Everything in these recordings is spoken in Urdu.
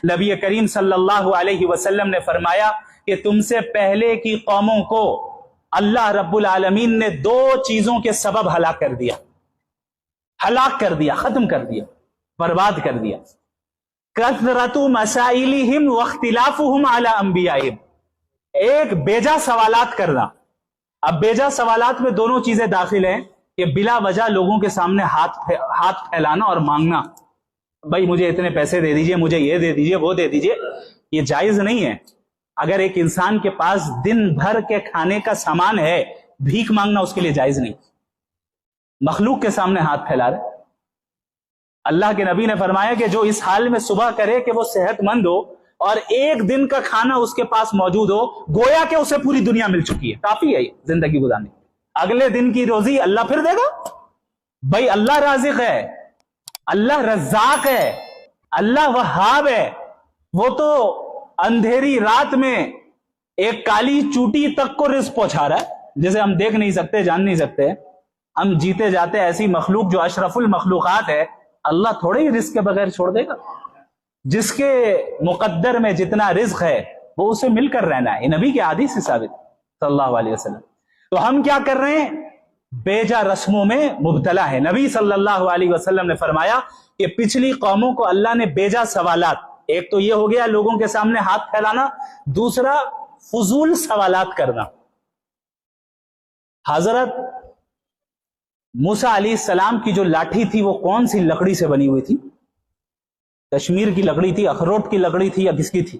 نبی کریم صلی اللہ علیہ وسلم نے فرمایا کہ تم سے پہلے کی قوموں کو اللہ رب العالمین نے دو چیزوں کے سبب ہلاک کر دیا، ختم کر دیا، برباد کر دیا۔ کثرت مسائلہم واختلافہم علی انبیائہم، ایک بیجا سوالات کرنا۔ اب بیجا سوالات میں دونوں چیزیں داخل ہیں کہ بلا وجہ لوگوں کے سامنے ہاتھ پھیلانا اور مانگنا، بھائی مجھے اتنے پیسے دے دیجئے، مجھے یہ دے دیجئے، وہ دے دیجئے، یہ جائز نہیں ہے۔ اگر ایک انسان کے پاس دن بھر کے کھانے کا سامان ہے، بھیک مانگنا اس کے لیے جائز نہیں۔ مخلوق کے سامنے ہاتھ پھیلا رہے۔ اللہ کے نبی نے فرمایا کہ جو اس حال میں صبح کرے کہ وہ صحت مند ہو اور ایک دن کا کھانا اس کے پاس موجود ہو، گویا کہ اسے پوری دنیا مل چکی ہے، کافی ہے زندگی گزارنے۔ اگلے دن کی روزی اللہ پھر دے گا۔ بھائی اللہ رازق ہے، اللہ رزاق ہے، اللہ وہاب ہے۔ وہ تو اندھیری رات میں ایک کالی چوٹی تک کو رزق پہنچا رہا ہے، جسے ہم دیکھ نہیں سکتے، جان نہیں سکتے۔ ہم جیتے جاتے ایسی مخلوق جو اشرف المخلوقات ہے، اللہ تھوڑے ہی رزق کے بغیر چھوڑ دے گا۔ جس کے مقدر میں جتنا رزق ہے وہ اسے مل کر رہنا ہے، یہ نبی کے حدیث سے ثابت صلی اللہ علیہ وسلم۔ تو ہم کیا کر رہے ہیں؟ بیجا رسموں میں مبتلا ہے۔ نبی صلی اللہ علیہ وسلم نے فرمایا کہ پچھلی قوموں کو اللہ نے بیجا سوالات، ایک تو یہ ہو گیا لوگوں کے سامنے ہاتھ پھیلانا، دوسرا فضول سوالات کرنا۔ حضرت موسیٰ علیہ السلام کی جو لاٹھی تھی وہ کون سی لکڑی سے بنی ہوئی تھی؟ کشمیر کی لکڑی تھی، اخروٹ کی لکڑی تھی، یا کس کی تھی؟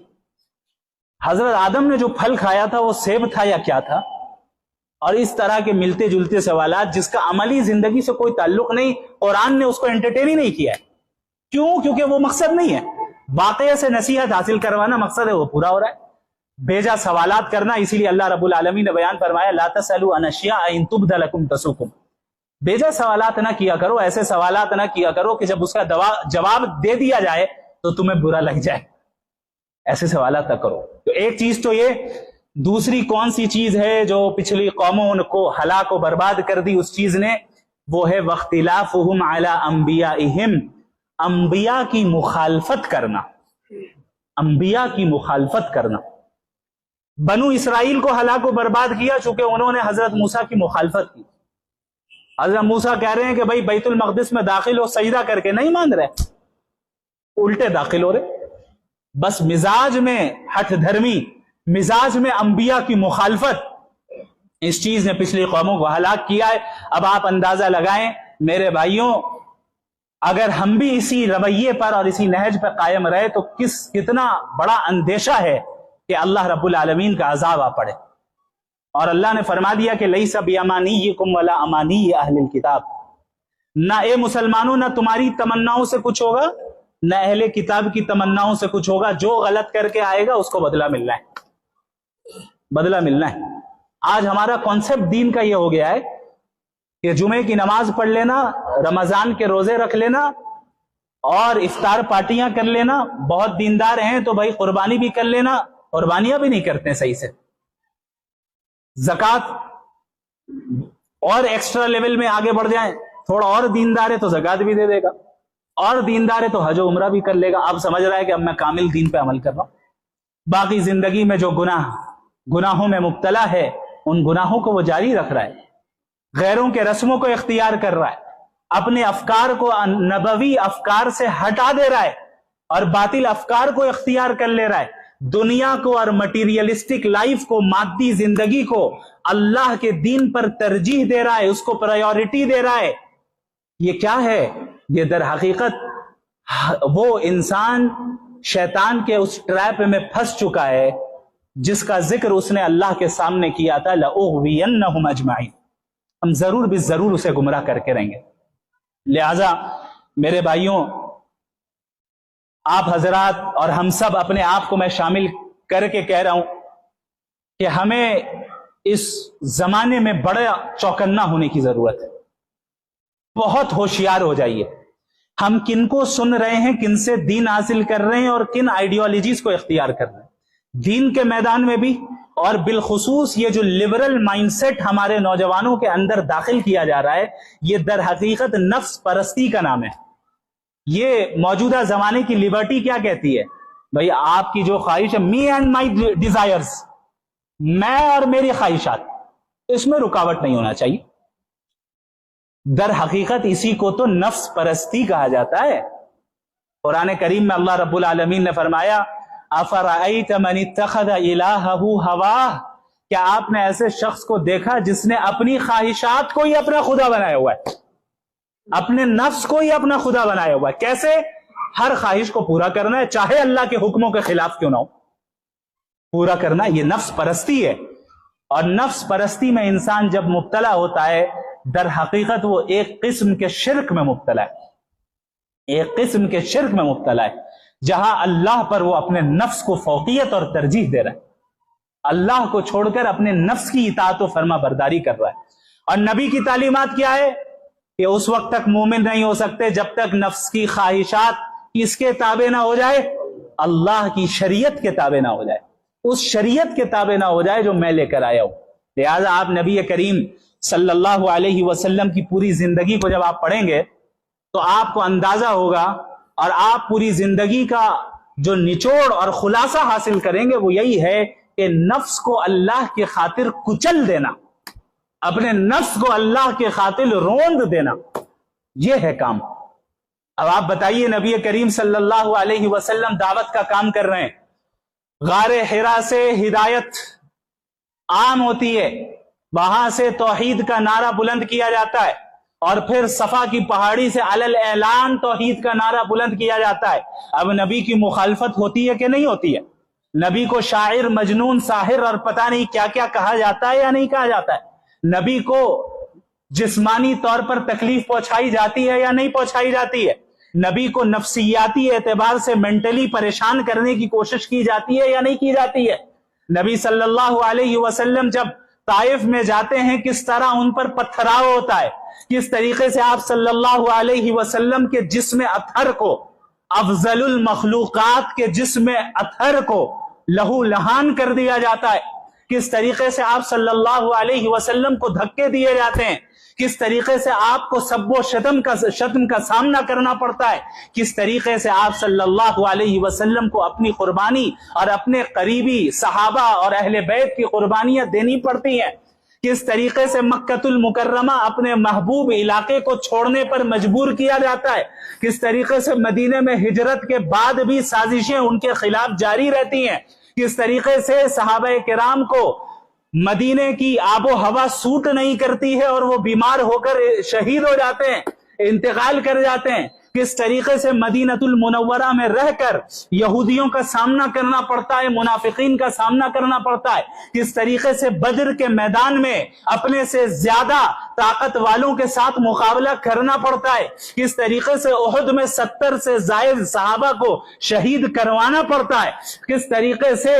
حضرت آدم نے جو پھل کھایا تھا وہ سیب تھا یا کیا تھا؟ اور اس طرح کے ملتے جلتے سوالات جس کا عملی زندگی سے کوئی تعلق نہیں، قرآن نے اس کو انٹرٹین ہی نہیں کیا ہے۔ کیوں؟ کیونکہ وہ مقصد نہیں ہے۔ واقعے سے نصیحت حاصل کروانا مقصد ہے، وہ پورا ہو رہا ہے۔ بیجا سوالات کرنا، اسی لیے اللہ رب العالمین نے بیان فرمایا لا تسألوا عن اشیاء ان تبد لکم تسؤکم۔ بیجا سوالات نہ کیا کرو، ایسے سوالات نہ کیا کرو کہ جب اس کا جواب دے دیا جائے تو تمہیں برا لگ جائے۔ ایسے سوالات نہ کرو۔ تو ایک چیز تو یہ، دوسری کون سی چیز ہے جو پچھلی قوموں کو ہلاک و برباد کر دی؟ اس چیز نے، وہ ہے واختلافہم علی انبیائہم، انبیاء کی مخالفت کرنا، انبیاء کی مخالفت کرنا۔ بنو اسرائیل کو ہلاک و برباد کیا چونکہ انہوں نے حضرت موسیٰ کی مخالفت کی۔ حضرت موسیٰ کہہ رہے ہیں کہ بھائی بیت المقدس میں داخل ہو سجدہ کر کے، نہیں مان رہے، الٹے داخل ہو رہے۔ بس مزاج میں ہٹھ دھرمی، مزاج میں انبیاء کی مخالفت، اس چیز نے پچھلی قوموں کو ہلاک کیا ہے۔ اب آپ اندازہ لگائیں میرے بھائیوں، اگر ہم بھی اسی رویے پر اور اسی نہج پر قائم رہے تو کتنا بڑا اندیشہ ہے کہ اللہ رب العالمین کا عذاب آ پڑے۔ اور اللہ نے فرما دیا کہ لیس بیامانیکم ولا امانی اہل الکتاب، نہ اے مسلمانوں، نہ تمہاری تمناؤں سے کچھ ہوگا، نہ اہل کتاب کی تمناؤں سے کچھ ہوگا۔ جو غلط کر کے آئے گا اس کو بدلہ ملنا ہے، بدلہ ملنا ہے۔ آج ہمارا کانسیپٹ دین کا یہ ہو گیا ہے کہ جمعے کی نماز پڑھ لینا، رمضان کے روزے رکھ لینا اور افطار پارٹیاں کر لینا، بہت دیندار ہیں تو بھائی قربانی بھی کر لینا، قربانیاں بھی نہیں کرتے صحیح سے، زکوٰۃ اور ایکسٹرا لیول میں آگے بڑھ جائیں، تھوڑا اور دیندار ہے تو زکوٰۃ بھی دے دے گا، اور دیندار ہے تو حج و عمرہ بھی کر لے گا۔ اب سمجھ رہا ہے کہ اب میں کامل دین پہ عمل کر رہا ہوں۔ باقی زندگی میں جو گناہوں میں مبتلا ہے، ان گناہوں کو وہ جاری رکھ رہا ہے، غیروں کے رسموں کو اختیار کر رہا ہے، اپنے افکار کو نبوی افکار سے ہٹا دے رہا ہے اور باطل افکار کو اختیار کر لے رہا ہے، دنیا کو اور مٹیریلسٹک لائف کو، مادی زندگی کو اللہ کے دین پر ترجیح دے رہا ہے، اس کو پرائیورٹی دے رہا ہے۔ یہ کیا ہے؟ یہ در حقیقت وہ انسان شیطان کے اس ٹریپ میں پھنس چکا ہے جس کا ذکر اس نے اللہ کے سامنے کیا تھا، لَأُغْوِيَنَّهُمْ أَجْمَعِينَ، ہم ضرور بھی ضرور اسے گمراہ کر کے رہیں گے۔ لہذا میرے بھائیوں، آپ حضرات اور ہم سب، اپنے آپ کو میں شامل کر کے کہہ رہا ہوں کہ ہمیں اس زمانے میں بڑا چوکنا ہونے کی ضرورت ہے۔ بہت ہوشیار ہو جائیے، ہم کن کو سن رہے ہیں، کن سے دین حاصل کر رہے ہیں اور کن آئیڈیالوجیز کو اختیار کر رہے ہیں، دین کے میدان میں بھی، اور بالخصوص یہ جو لبرل مائنڈ سیٹ ہمارے نوجوانوں کے اندر داخل کیا جا رہا ہے، یہ در حقیقت نفس پرستی کا نام ہے۔ یہ موجودہ زمانے کی لبرٹی کیا کہتی ہے بھائی آپ کی جو خواہش ہے، می اینڈ مائی ڈیزائرز، میں اور میری خواہشات، اس میں رکاوٹ نہیں ہونا چاہیے۔ در حقیقت اسی کو تو نفس پرستی کہا جاتا ہے۔ قرآن کریم میں اللہ رب العالمین نے فرمایا افرأیت من اتخذ الہہ ہواہ، کیا آپ نے ایسے شخص کو دیکھا جس نے اپنی خواہشات کو ہی اپنا خدا بنایا ہوا ہے، اپنے نفس کو ہی اپنا خدا بنایا ہوا ہے؟ کیسے؟ ہر خواہش کو پورا کرنا ہے، چاہے اللہ کے حکموں کے خلاف کیوں نہ ہو، پورا کرنا۔ یہ نفس پرستی ہے، اور نفس پرستی میں انسان جب مبتلا ہوتا ہے در حقیقت وہ ایک قسم کے شرک میں مبتلا ہے، ایک قسم کے شرک میں مبتلا ہے، جہاں اللہ پر وہ اپنے نفس کو فوقیت اور ترجیح دے رہا ہے، اللہ کو چھوڑ کر اپنے نفس کی اطاعت و فرما برداری کر رہا ہے۔ اور نبی کی تعلیمات کیا ہے کہ اس وقت تک مومن نہیں ہو سکتے جب تک نفس کی خواہشات کس کے تابع نہ ہو جائے؟ اللہ کی شریعت کے تابع نہ ہو جائے، اس شریعت کے تابع نہ ہو جائے جو میں لے کر آیا ہوں۔ لہذا آپ نبی کریم صلی اللہ علیہ وسلم کی پوری زندگی کو جب آپ پڑھیں گے تو آپ کو اندازہ ہوگا، اور آپ پوری زندگی کا جو نچوڑ اور خلاصہ حاصل کریں گے وہ یہی ہے کہ نفس کو اللہ کی خاطر کچل دینا، اپنے نفس کو اللہ کی خاطر روند دینا، یہ ہے کام۔ اب آپ بتائیے، نبی کریم صلی اللہ علیہ وسلم دعوت کا کام کر رہے ہیں، غار حرا سے ہدایت عام ہوتی ہے، وہاں سے توحید کا نعرہ بلند کیا جاتا ہے، اور پھر صفا کی پہاڑی سے علی الاعلان توحید کا نعرہ بلند کیا جاتا ہے۔ اب نبی کی مخالفت ہوتی ہے کہ نہیں ہوتی ہے؟ نبی کو شاعر، مجنون، ساحر اور پتہ نہیں کیا کیا کہا جاتا ہے یا نہیں کہا جاتا ہے؟ نبی کو جسمانی طور پر تکلیف پہنچائی جاتی ہے یا نہیں پہنچائی جاتی ہے؟ نبی کو نفسیاتی اعتبار سے مینٹلی پریشان کرنے کی کوشش کی جاتی ہے یا نہیں کی جاتی ہے؟ نبی صلی اللہ علیہ وسلم جب طائف میں جاتے ہیں کس طرح ان پر پتھراؤ ہوتا ہے، کس طریقے سے آپ صلی اللہ علیہ وسلم کے جسم اطہر کو، افضل المخلوقات کے جسم اطہر کو لہو لہان کر دیا جاتا ہے، کس طریقے سے آپ صلی اللہ علیہ وسلم کو دھکے دیے جاتے ہیں، کس طریقے سے آپ کو سب و شتم کا سامنا کرنا پڑتا ہے، کس طریقے سے آپ صلی اللہ علیہ وسلم کو اپنی قربانی اور اپنے قریبی صحابہ اور اہل بیت کی قربانیاں دینی پڑتی ہیں، کس طریقے سے مکۃ المکرمہ اپنے محبوب علاقے کو چھوڑنے پر مجبور کیا جاتا ہے، کس طریقے سے مدینے میں ہجرت کے بعد بھی سازشیں ان کے خلاف جاری رہتی ہیں، کس طریقے سے صحابہ کرام کو مدینے کی آب و ہوا سوٹ نہیں کرتی ہے اور وہ بیمار ہو کر شہید ہو جاتے ہیں، انتقال کر جاتے ہیں، کس طریقے سے مدینۃ المنورہ میں رہ کر یہودیوں کا سامنا کرنا پڑتا ہے، منافقین کا سامنا کرنا پڑتا ہے، کس طریقے سے بدر کے میدان میں اپنے سے زیادہ طاقت والوں کے ساتھ مقابلہ کرنا پڑتا ہے، کس طریقے سے احد میں 70 سے زائد صحابہ کو شہید کروانا پڑتا ہے، کس طریقے سے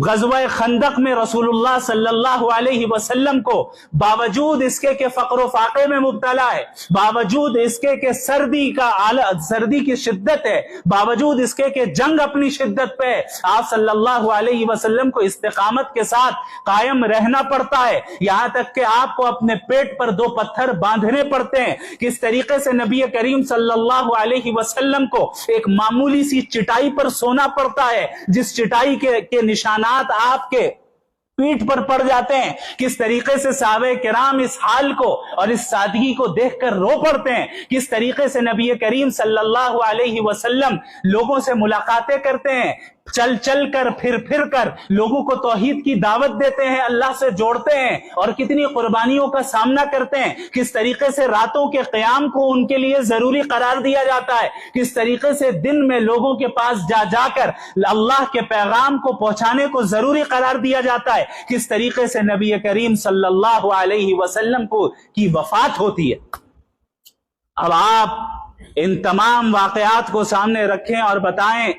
غزوہ خندق میں رسول اللہ صلی اللہ علیہ وسلم کو باوجود اس کے کہ فقر و فاقے میں مبتلا ہے، باوجود اس کے کہ سردی کی شدت ہے، باوجود اس کے کہ جنگ اپنی شدت پہ ہے، آپ صلی اللہ علیہ وسلم کو استقامت کے ساتھ قائم رہنا پڑتا ہے، یہاں تک کہ آپ کو اپنے پیٹ پر 2 پتھر باندھنے پڑتے ہیں۔ کس طریقے سے نبی کریم صلی اللہ علیہ وسلم کو ایک معمولی سی چٹائی پر سونا پڑتا ہے، جس چٹائی کے نشانات آپ کے پیٹھ پر پڑ جاتے ہیں، کس طریقے سے صحابہ کرام اس حال کو اور اس سادگی کو دیکھ کر رو پڑتے ہیں، کس طریقے سے نبی کریم صلی اللہ علیہ وسلم لوگوں سے ملاقاتیں کرتے ہیں، چل چل کر پھر کر لوگوں کو توحید کی دعوت دیتے ہیں، اللہ سے جوڑتے ہیں، اور کتنی قربانیوں کا سامنا کرتے ہیں، کس طریقے سے راتوں کے قیام کو ان کے لیے ضروری قرار دیا جاتا ہے، کس طریقے سے دن میں لوگوں کے پاس جا کر اللہ کے پیغام کو پہنچانے کو ضروری قرار دیا جاتا ہے، کس طریقے سے نبی کریم صلی اللہ علیہ وسلم کی وفات ہوتی ہے۔ اب آپ ان تمام واقعات کو سامنے رکھیں اور بتائیں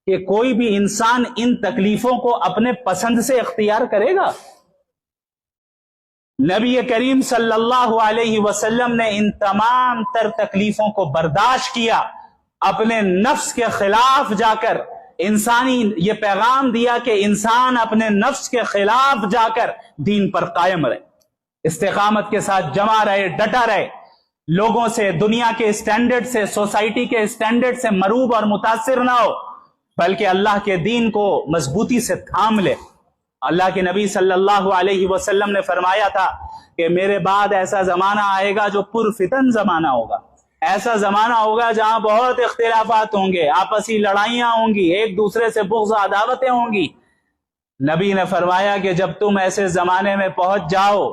کہ کوئی بھی انسان ان تکلیفوں کو اپنے پسند سے اختیار کرے گا؟ نبی کریم صلی اللہ علیہ وسلم نے ان تمام تر تکلیفوں کو برداشت کیا، اپنے نفس کے خلاف جا کر یہ پیغام دیا کہ انسان اپنے نفس کے خلاف جا کر دین پر قائم رہے، استقامت کے ساتھ جمع رہے، ڈٹا رہے، لوگوں سے، دنیا کے اسٹینڈرڈ سے، سوسائٹی کے اسٹینڈرڈ سے مروب اور متاثر نہ ہو، بلکہ اللہ کے دین کو مضبوطی سے تھام لے۔ اللہ کے نبی صلی اللہ علیہ وسلم نے فرمایا تھا کہ میرے بعد ایسا زمانہ آئے گا جو پرفتن زمانہ ہوگا، ایسا زمانہ ہوگا جہاں بہت اختلافات ہوں گے، آپسی لڑائیاں ہوں گی، ایک دوسرے سے بغض عداوتیں ہوں گی۔ نبی نے فرمایا کہ جب تم ایسے زمانے میں پہنچ جاؤ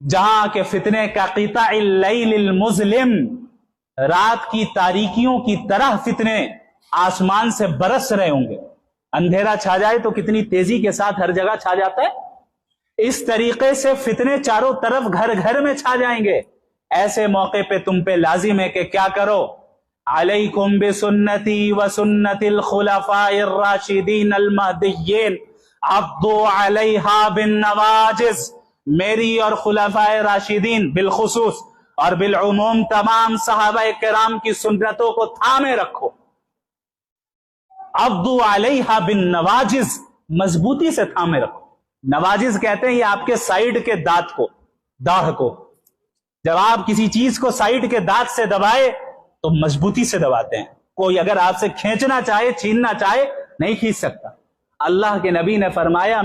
جہاں کہ فتنے کا قطع اللیل المظلم، رات کی تاریکیوں کی طرح فتنے آسمان سے برس رہے ہوں گے، اندھیرا چھا جائے تو کتنی تیزی کے ساتھ ہر جگہ چھا جاتا ہے، اس طریقے سے فتنے چاروں طرف گھر گھر میں چھا جائیں گے۔ ایسے موقع پہ تم پہ لازم ہے کہ کیا کرو؟ علیکم بسنتی وسنت الخلفاء الراشدین المہدیین عضوا علیہا بالنواجذ، میری اور خلفاء راشدین بالخصوص اور بالعموم تمام صحابہ کرام کی سنتوں کو تھامے رکھو۔ عضوا علیہا بالنواجذ، مضبوطی سے تھامے رکھو۔ نواجذ کہتے ہیں یہ آپ کے سائیڈ کے دانت کو، داڑھ کو، جب آپ کسی چیز کو سائیڈ کے دانت سے دبائے تو مضبوطی سے دباتے ہیں، کوئی اگر آپ سے کھینچنا چاہے، چھیننا چاہے، نہیں کھینچ سکتا۔ اللہ کے نبی نے فرمایا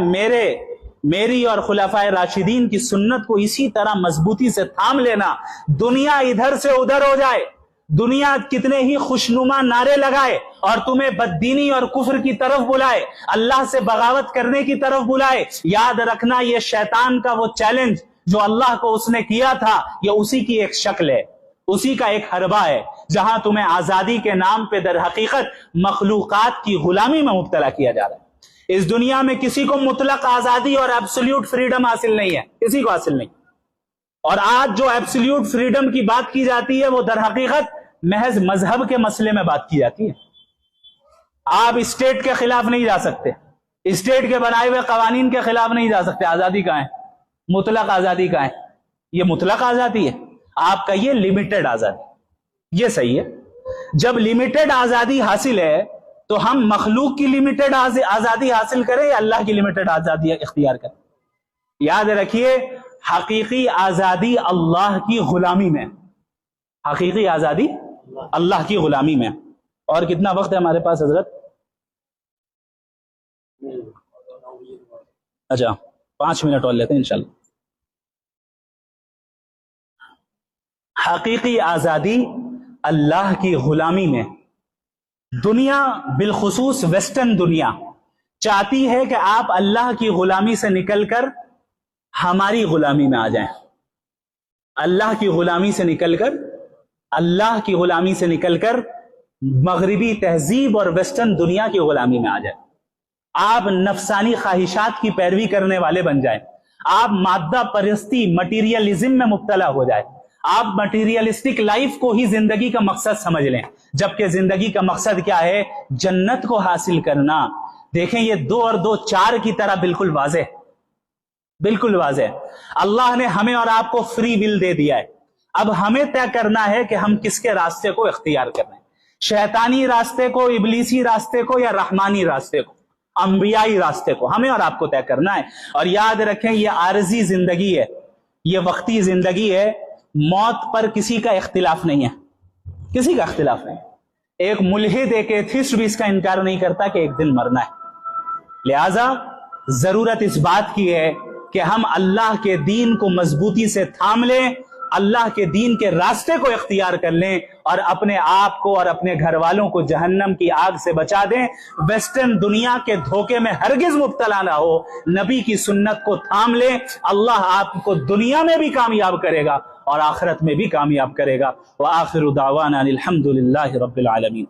میری اور خلفائے راشدین کی سنت کو اسی طرح مضبوطی سے تھام لینا، دنیا ادھر سے ادھر ہو جائے، دنیا کتنے ہی خوشنما نعرے لگائے اور تمہیں بددینی اور کفر کی طرف بلائے، اللہ سے بغاوت کرنے کی طرف بلائے، یاد رکھنا یہ شیطان کا وہ چیلنج جو اللہ کو اس نے کیا تھا، یہ اسی کی ایک شکل ہے، اسی کا ایک حربہ ہے، جہاں تمہیں آزادی کے نام پہ در حقیقت مخلوقات کی غلامی میں مبتلا کیا جا رہا ہے۔ اس دنیا میں کسی کو مطلق آزادی اور ایبسلیوٹ فریڈم حاصل نہیں ہے، کسی کو حاصل نہیں، اور آج جو ایبسلیوٹ فریڈم کی بات کی جاتی ہے وہ در حقیقت محض مذہب کے مسئلے میں بات کی جاتی ہے۔ آپ اسٹیٹ کے خلاف نہیں جا سکتے، اسٹیٹ کے بنائے ہوئے قوانین کے خلاف نہیں جا سکتے، آزادی کہاں ہے؟ مطلق آزادی کہاں ہے؟ یہ مطلق آزادی ہے، آپ کا یہ لمیٹڈ آزادی، یہ صحیح ہے۔ جب لمیٹڈ آزادی حاصل ہے تو ہم مخلوق کی لمیٹڈ آزادی حاصل کریں یا اللہ کی لمیٹڈ آزادی اختیار کریں؟ یاد رکھیے حقیقی آزادی اللہ کی غلامی میں، حقیقی آزادی اللہ کی غلامی میں۔ اور کتنا وقت ہے ہمارے پاس حضرت؟ اچھا 5 منٹ اور لیتے ہیں انشاءاللہ۔ حقیقی آزادی اللہ کی غلامی میں۔ دنیا بالخصوص ویسٹرن دنیا چاہتی ہے کہ آپ اللہ کی غلامی سے نکل کر ہماری غلامی میں آ جائیں، اللہ کی غلامی سے نکل کر مغربی تہذیب اور ویسٹرن دنیا کی غلامی میں آ جائیں، آپ نفسانی خواہشات کی پیروی کرنے والے بن جائیں، آپ مادہ پرستی مٹیریلزم میں مبتلا ہو جائیں، آپ مٹیریلسٹک لائف کو ہی زندگی کا مقصد سمجھ لیں، جبکہ زندگی کا مقصد کیا ہے؟ جنت کو حاصل کرنا۔ دیکھیں یہ 2 اور 2 4 کی طرح بالکل واضح۔ اللہ نے ہمیں اور آپ کو فری ول دے دیا ہے، اب ہمیں طے کرنا ہے کہ ہم کس کے راستے کو اختیار کریں، شیطانی راستے کو، ابلیسی راستے کو، یا رحمانی راستے کو، انبیائی راستے کو، ہمیں اور آپ کو طے کرنا ہے۔ اور یاد رکھیں یہ عارضی زندگی ہے، یہ وقتی زندگی ہے، موت پر کسی کا اختلاف نہیں ہے، کسی کا اختلاف نہیں۔ ایک ملحد، ایک ایتھسٹ بھی اس کا انکار نہیں کرتا کہ ایک دن مرنا ہے۔ لہذا ضرورت اس بات کی ہے کہ ہم اللہ کے دین کو مضبوطی سے تھام لیں، اللہ کے دین کے راستے کو اختیار کر لیں اور اپنے آپ کو اور اپنے گھر والوں کو جہنم کی آگ سے بچا دیں۔ ویسٹرن دنیا کے دھوکے میں ہرگز مبتلا نہ ہو، نبی کی سنت کو تھام لیں، اللہ آپ کو دنیا میں بھی کامیاب کرے گا اور آخرت میں بھی کامیاب کرے گا۔ وآخر دعوانا الحمد للہ رب العالمین۔